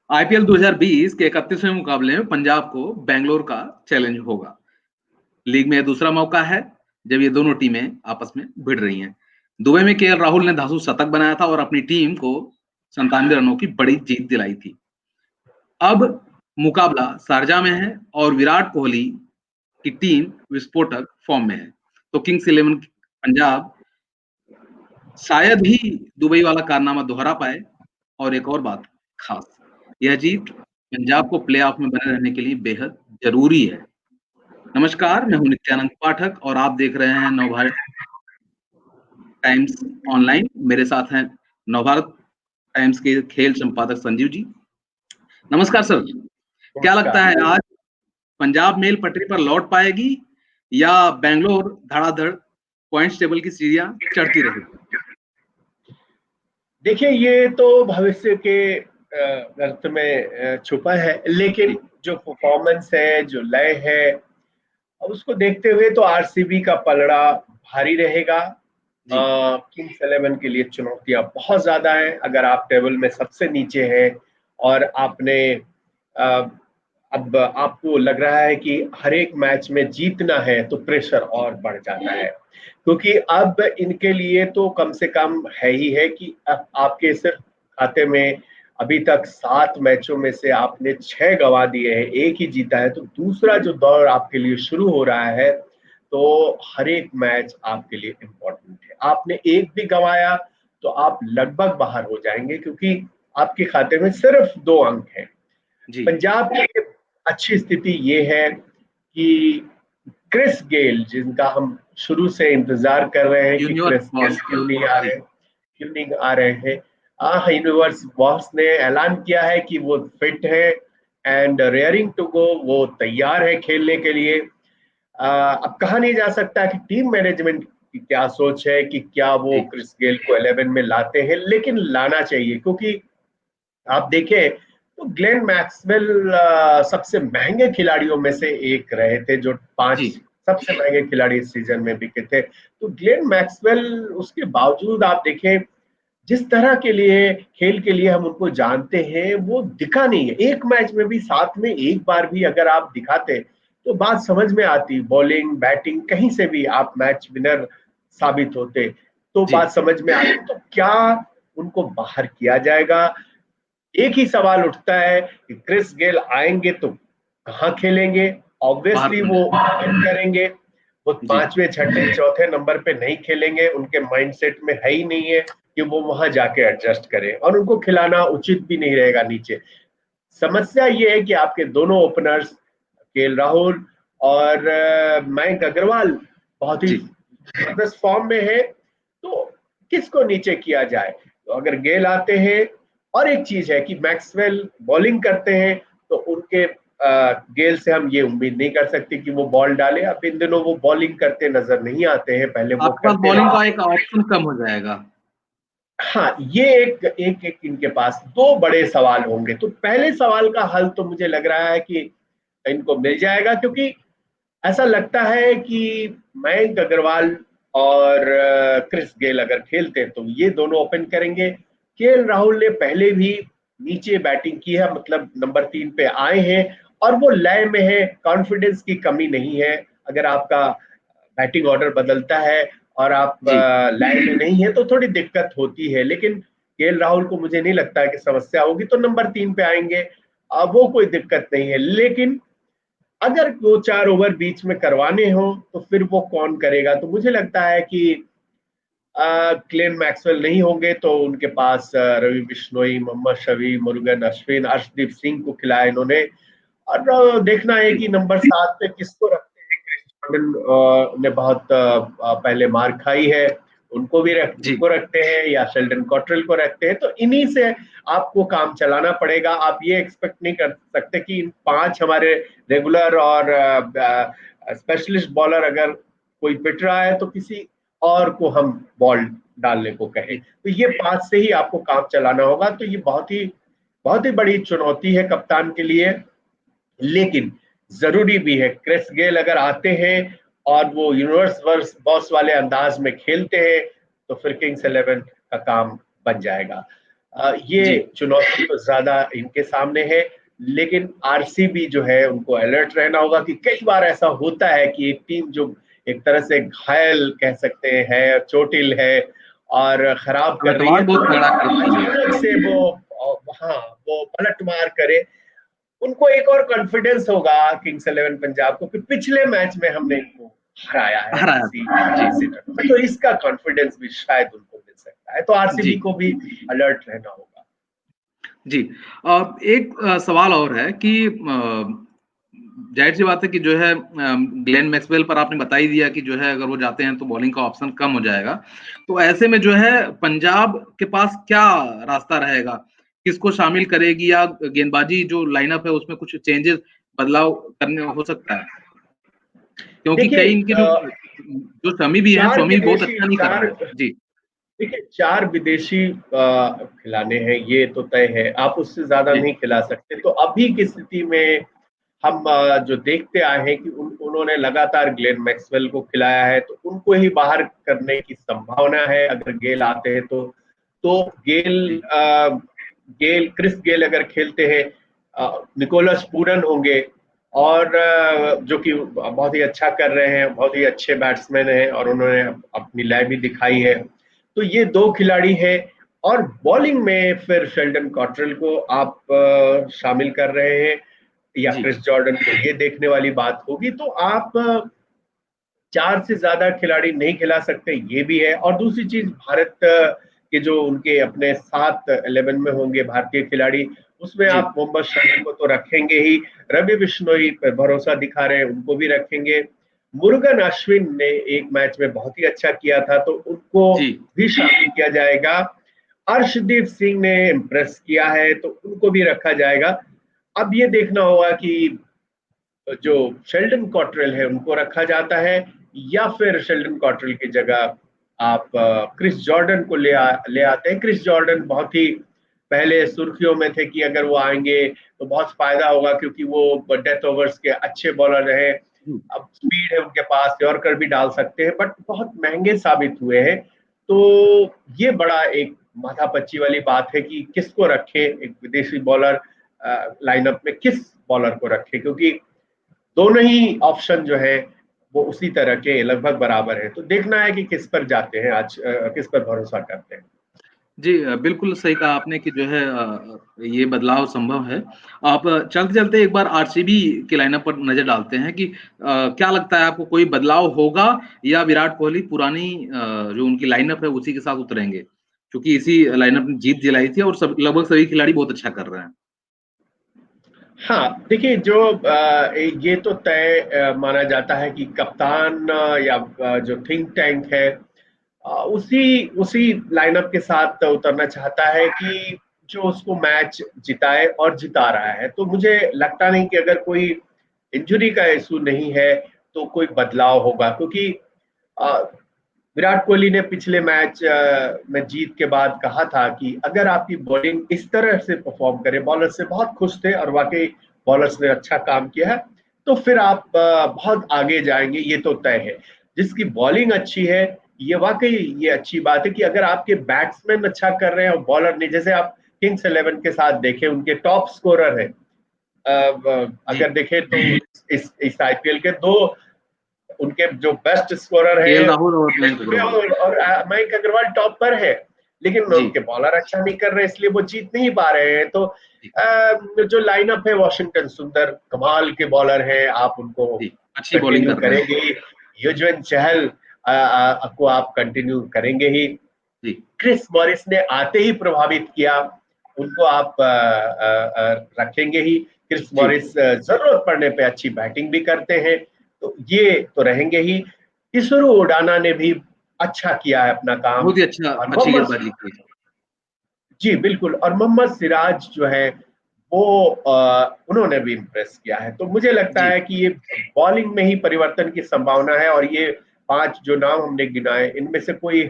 IPL 2020 के 31वें मुकाबले में पंजाब को बेंगलोर का चैलेंज होगा। लीग में यह दूसरा मौका है जब ये दोनों टीमें आपस में भिड़ रही हैं। दुबई में केएल राहुल ने धांसू शतक बनाया था और अपनी टीम को 97 रनों की बड़ी जीत दिलाई थी। अब मुकाबला शारजाह में है और विराट कोहली की टीम विस्फोटक फॉर्म में है। तो किंग्स 11 पंजाब शायद ही दुबई वाला कारनामा दोहरा पाए। और एक और बात खास, यह जीत पंजाब को प्लेऑफ में बने रहने के लिए बेहद जरूरी है। नमस्कार, मैं हूं नित्यानंद पाठक और आप देख रहे हैं नवभारत टाइम्स ऑनलाइन। मेरे साथ हैं नवभारत टाइम्स के खेल संपादक संजीव जी। नमस्कार सर, क्या लगता है आज पंजाब मेल पटरी पर लौट पाएगी या बेंगलोर धड़ाधड़ पॉइंट्स टेबल की सीढ़ियां चढ़ती रहेगी? देखिए, ये तो भविष्य के अर्थ में छुपा है, लेकिन जो परफॉर्मेंस है, जो लय है, अब उसको देखते हुए तो आरसीबी का पलड़ा भारी रहेगा। किंग्स 11 के लिए चुनौतियां बहुत ज्यादा हैं। अगर आप टेबल में सबसे नीचे हैं और आपने अब आपको लग रहा है कि हर एक मैच में जीतना है, तो प्रेशर और बढ़ जाता है, क्योंकि अब इनके लिए तो कम से कम है ही है कि आपके सिर्फ खाते में अभी तक 7 मैचों में से आपने 6 गंवा दिए हैं, एक ही जीता है। तो दूसरा जो दौर आपके लिए शुरू हो रहा है, तो हर एक मैच आपके लिए इम्पोर्टेंट है। आपने एक भी गंवाया तो आप लगभग बाहर हो जाएंगे, क्योंकि आपके खाते में सिर्फ 2 अंक हैं। पंजाब की अच्छी स्थिति ये है कि क्रिस गेल, जिनका हम शुरू से इंतजार कर रहे हैं कि क्रिस गेल क्यों नहीं आ रहे हैं, यूनिवर्स बॉस ने ऐलान किया है कि वो फिट है एंड रेयरिंग टू गो, वो तैयार है खेलने के लिए। अब कहा नहीं जा सकता कि टीम मैनेजमेंट की क्या सोच है, कि क्या वो क्रिस गेल को 11 में लाते हैं, लेकिन लाना चाहिए, क्योंकि आप देखें तो ग्लेन मैक्सवेल सबसे महंगे खिलाड़ियों में से एक रहे थे, जो 5 सबसे महंगे खिलाड़ी इस सीजन में बिके थे। तो ग्लेन मैक्सवेल, उसके बावजूद आप देखें जिस तरह के लिए खेल के लिए हम उनको जानते हैं, वो दिखा नहीं है। एक मैच में भी, साथ में एक बार भी अगर आप दिखाते तो बात समझ में आती। बॉलिंग बैटिंग कहीं से भी आप मैच विनर साबित होते तो बात समझ में आती। तो क्या उनको बाहर किया जाएगा? एक ही सवाल उठता है कि क्रिस गेल आएंगे तो कहाँ खेलेंगे? ऑब्वियसली वो करेंगे, वो 5वें 6ठे 4थे नंबर पे नहीं खेलेंगे। उनके माइंडसेट में है ही नहीं है कि वो वहां जाके एडजस्ट करें, और उनको खिलाना उचित भी नहीं रहेगा नीचे। समस्या ये है कि आपके दोनों ओपनर्स केएल राहुल और मयंक अग्रवाल बहुत ही जबरदस्त फॉर्म में है, तो किसको नीचे किया जाए? तो अगर गेल आते हैं, और एक चीज है कि मैक्सवेल बॉलिंग करते हैं, तो उनके गेल से हम ये उम्मीद नहीं कर सकते कि वो बॉल डाले। अब इन दिनों वो बॉलिंग करते नजर नहीं आते हैं, पहले वो आपके पास बॉलिंग का एक ऑप्शन कम हो जाएगा। हाँ, ये एक इनके पास 2 बड़े सवाल होंगे। तो पहले सवाल का हल तो मुझे लग रहा है कि इनको मिल जाएगा, क्योंकि ऐसा लगता है कि मयंक अग्रवाल और क्रिस गेल अगर खेलते हैं तो ये दोनों ओपन करेंगे। केएल राहुल ने पहले भी नीचे बैटिंग की है, मतलब नंबर 3 पे आए हैं, और वो लय में है, कॉन्फिडेंस की कमी नहीं है। अगर आपका बैटिंग ऑर्डर बदलता है और आप लय में नहीं है, तो थोड़ी दिक्कत होती है, लेकिन केएल राहुल को मुझे नहीं लगता है कि समस्या होगी, तो नंबर 3 पे आएंगे, वो कोई दिक्कत नहीं है। लेकिन अगर 2-4 ओवर बीच में करवाने हो तो फिर वो कौन करेगा? तो मुझे लगता है कि ग्लेन मैक्सवेल नहीं होंगे, तो उनके पास रवि बिश्नोई, मोहम्मद शमी, मुरुगन अश्विन, अर्शदीप सिंह को खिलाया इन्होंने। और देखना है कि नंबर 7 पे किसको रखते हैं। क्रिस जॉर्डन ने बहुत पहले मार खाई है, उनको रखते हैं, या शेल्डन कॉट्रेल को रखते हैं। तो इन्हीं से आपको काम चलाना पड़ेगा। आप ये एक्सपेक्ट नहीं कर सकते कि इन 5 हमारे रेगुलर और स्पेशलिस्ट बॉलर अगर कोई पिट रहा है तो किसी और को हम बॉल डालने को कहें। तो ये 5 से ही आपको काम चलाना होगा। तो ये बहुत ही बड़ी चुनौती है कप्तान के लिए, लेकिन जरूरी भी है। क्रिस गेल अगर आते हैं और वो यूनिवर्स बॉस वाले अंदाज में खेलते हैं, तो फिर किंग्स 11 का काम बन जाएगा। ये जी चुनौती तो ज्यादा इनके सामने है, लेकिन आरसीबी जो है उनको अलर्ट रहना होगा कि कई बार ऐसा होता है कि एक टीम जो एक तरह से घायल कह सकते हैं, चोटिल है और खराब कर रही पलटवार है, तो बहुत तगड़ा करती है। अचानक से हाँ वो पलट मार करे, उनको एक और कॉन्फिडेंस होगा किंग्स इलेवन पंजाब को कि पिछले मैच में हमने इनको हराया है हराया इसी था जी इसी टूर्नामेंट, तो इसका कॉन्फिडेंस भी शायद उनको मिल सकता है, तो जी आरसीबी को भी अलर्ट रहना होगा। जी। एक सवाल और है कि जाहिर सी बात है कि जो है ग्लेन मैक्सवेल पर आपने बता ही दिया कि जो है अगर वो जाते हैं तो बॉलिंग का ऑप्शन कम हो जाएगा। तो ऐसे में जो है पंजाब के पास क्या रास्ता रहेगा? किसको शामिल करेगी या गेंदबाजी जो लाइनअप है उसमें कुछ चेंजेस बदलाव करने हो सकता है? क्योंकि देखिए कई इनके जो शमी भी हैं, शमी भी बहुत अच्छा नहीं कर रहा है। जी, चार विदेशी खिलाने हैं, ये तो तय है, आप उससे ज्यादा जी, नहीं खिला सकते, तो अभी की स्थिति में हम जो देखते आए हैं कि उन्होंने लगातार ग्लेन मैक्सवेल को खिलाया है, तो उनको ही बाहर करने की संभावना है अगर गेल आते हैं तो गेल जी, गेल क्रिस गेल अगर खेलते हैं, निकोलस पूरन होंगे, और जो कि बहुत ही अच्छा कर रहे हैं, बहुत ही अच्छे बैट्समैन हैं और उन्होंने अपनी लय भी दिखाई है, तो ये दो खिलाड़ी हैं। और बॉलिंग में फिर शेल्डन कॉट्रेल को आप शामिल कर रहे हैं या जी, क्रिस जॉर्डन को, ये देखने वाली बात होगी, तो आप चार से ज्यादा खिलाड़ी नहीं खिला सकते, ये भी है। और दूसरी चीज, भारत के जो उनके अपने 7 11 में होंगे भारतीय खिलाड़ी, उसमें जी, आप मोहम्मद शमी को तो रखेंगे ही, रवि बिश्नोई पर भरोसा दिखा रहे हैं, उनको भी रखेंगे। मुरुगन अश्विन ने एक मैच में बहुत ही अच्छा किया था, तो उनको जी, भी शामिल किया जाएगा। अर्शदीप सिंह ने इम्प्रेस किया है, तो उनको भी रखा जाएगा। अब ये देखना होगा कि जो शेल्डन कॉट्रेल है उनको रखा जाता है, या फिर शेल्डन कॉट्रेल की जगह आप क्रिस जॉर्डन को ले आते हैं। क्रिस जॉर्डन बहुत ही पहले सुर्खियों में थे कि अगर वो आएंगे तो बहुत फायदा होगा, क्योंकि वो डेथ ओवर्स के अच्छे बॉलर रहे, जी, अब स्पीड है उनके पास, यॉर्कर भी डाल सकते हैं, बट बहुत महंगे साबित हुए हैं। तो ये बड़ा एक माथापच्ची वाली बात है कि किसको रखें, एक विदेशी बॉलर लाइनअप में किस बॉलर को रखें, क्योंकि दोनों ही ऑप्शन जो है वो उसी तरह के लगभग बराबर है, तो देखना है कि किस पर जाते हैं आज, किस पर भरोसा करते हैं। जी, बिल्कुल सही कहा आपने कि जो है ये बदलाव संभव है। आप चलते-चलते एक बार आरसीबी के लाइनअप पर नज़र डालते हैं कि क्या लगता है आपको कोई बदलाव होगा या विराट कोहली पुरानी जो उनकी लाइनअप है उसी के साथ उतरेंगे? क्योंकि इसी लाइनअप ने जीत दिलाई थी और सब लगभग सभी खिलाड़ी बहुत अच्छा कर रहे हैं। हाँ, देखिए जो ये तो तय माना जाता है कि कप्तान या जो थिंक टैंक है उसी उसी लाइनअप के साथ उतरना चाहता है कि जो उसको मैच जिताए और जिता रहा है, तो मुझे लगता नहीं कि अगर कोई इंजरी का इशू नहीं है तो कोई बदलाव होगा, क्योंकि अ, विराट कोहली ने पिछले मैच में जीत के बाद कहा था कि अगर आपकी बॉलिंग इस तरह से परफॉर्म करे, बॉलर से बहुत खुश थे और वाकई बॉलर्स ने अच्छा काम किया है, तो फिर आप बहुत आगे जाएंगे, ये तो तय है। जिसकी बॉलिंग अच्छी है, ये वाकई ये अच्छी बात है कि अगर आपके बैट्समैन अच्छा कर रहे हैं और बॉलर नहीं, जैसे आप किंग्स इलेवन के साथ देखें, उनके टॉप स्कोरर है, जी, अगर देखें तो इस आईपीएल के दो उनके जो बेस्ट स्कोरर केएल है, राहुल और मयंक अग्रवाल। और मयंक अग्रवाल टॉप पर है, लेकिन जी, उनके बॉलर अच्छा नहीं कर रहे, इसलिए वो जीत नहीं पा रहे हैं। तो जी, जो लाइनअप है, वॉशिंगटन सुंदर कमाल के बॉलर हैं, आप उनको जी, अच्छी बॉलिंग कंटिन्यू कर रहे हैं। करेंगे ही। युजवेंद्र चहल को आप कंटिन्यू करेंगे ही। जी, क्रिस मॉरिस ने आते ही प्रभावित किया, उनको आप रखेंगे ही। क्रिस जी, मॉरिस जरूरत पड़ने पे अच्छी बैटिंग भी करते हैं, तो ये तो रहेंगे ही। किशोर उडाना ने भी अच्छा किया है अपना काम, बहुत ही अच्छा और अच्छी मोहम्मद, गेंदबाजी की। जी बिल्कुल, और मोहम्मद सिराज जो है वो उन्होंने भी इम्प्रेस किया है, तो मुझे लगता जी, है कि ये बॉलिंग में ही परिवर्तन की संभावना है, और ये 5 जो नाम हमने गिनाए इनमें से कोई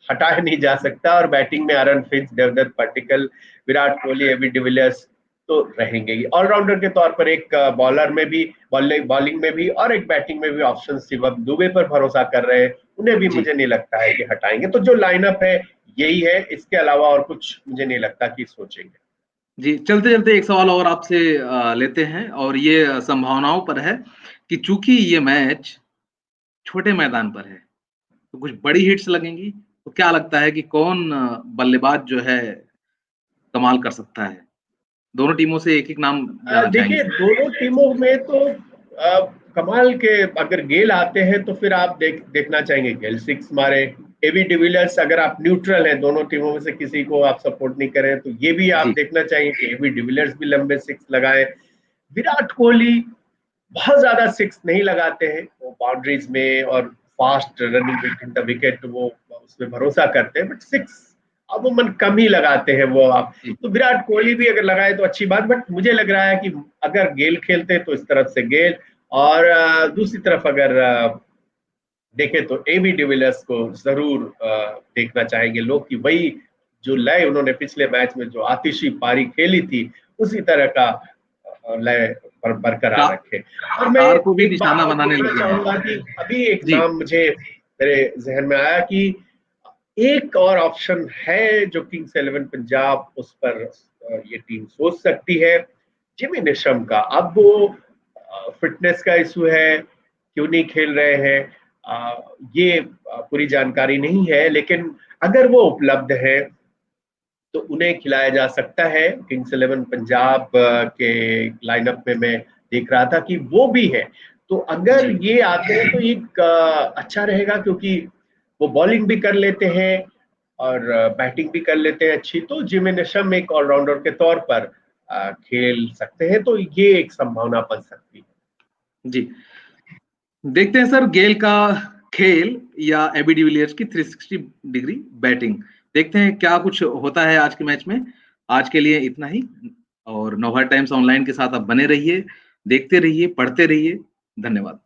हटाया नहीं जा सकता। और बैटिंग में Aaron Finch, Devdutt Padikkal, Virat Kohli, AB de Villiers तो रहेंगे ही। ऑलराउंडर के तौर पर एक बॉलर में भी, बॉलिंग में भी और एक बैटिंग में भी ऑप्शन शिवम दुबे पर भरोसा कर रहे हैं, उन्हें भी जी मुझे नहीं लगता है कि हटाएंगे। तो जो लाइनअप है यही है, इसके अलावा और कुछ मुझे नहीं लगता कि सोचेंगे। जी, चलते-चलते एक सवाल और आपसे लेते हैं और ये संभावनाओं पर है कि चूँकि ये मैच छोटे मैदान पर है, तो कुछ बड़ी हिट्स लगेंगी, तो क्या लगता है कि कौन बल्लेबाज जो है कमाल कर सकता है? दोनों टीमों से एक-एक नाम जानना चाहेंगे देखिए सर। दोनों टीमों में तो कमाल के अगर गेल आते हैं तो फिर आप देखना चाहेंगे गेल सिक्स मारे। एबी डिविलियर्स, अगर आप न्यूट्रल हैं, दोनों टीमों में से किसी को आप सपोर्ट नहीं करें, तो ये भी आप जी, देखना चाहेंगे कि एबी डिविलियर्स भी लंबे सिक्स लगाए। विराट कोहली बहुत ज्यादा सिक्स नहीं लगाते हैं, वो बाउंड्रीज में और fast running between the wicket वो उसमें भरोसा करते हैं, बट सिक्स अमूमन कम ही लगाते हैं वो आप। जी, तो विराट कोहली भी अगर लगाए तो अच्छी बात, बट मुझे लग रहा है कि अगर गेल खेलते तो इस तरफ से गेल, और दूसरी तरफ अगर देखें तो एबी डिविलियर्स को जरूर देखना चाहेंगे लोग कि वही जो लय उन्होंने पिछले मैच में जो आतिशी पारी खेली थी, उसी तरह का लय का बरकरार रखे। और मैं कार को भी एक बात निशाना और बनाने बोलना लगे हैं। चाहूंगा कि अभी एक जी, नाम मुझे मेरे जहन में आया कि एक और ऑप्शन है जो किंग्स 11 पंजाब उस पर ये टीम सोच सकती है, जिमी नेशम का। अब वो फिटनेस का इशू है, क्यों नहीं खेल रहे हैं, ये पूरी जानकारी नहीं है, लेकिन अगर वो उपलब्ध है तो उन्हें खिलाया जा सकता है। किंग्स 11 पंजाब के लाइनअप में मैं देख रहा था कि वो भी है, तो अगर जी। ये आते हैं तो एक अच्छा रहेगा, क्योंकि वो बॉलिंग भी कर लेते हैं और बैटिंग भी कर लेते हैं अच्छी, तो जिमी नेशम एक ऑलराउंडर के तौर पर खेल सकते हैं, तो ये एक संभावना बन सकती है। जी। देखते हैं सर गेल का खेल या एबी डिविलियर्स की 360 डिग्री बैटिंग। देखते हैं क्या कुछ होता है आज के मैच में। आज के लिए इतना ही और नवभारत टाइम्स ऑनलाइन के साथ आप बने रहिए, देखते रहिए, पढ़ते रहिए। धन्यवाद।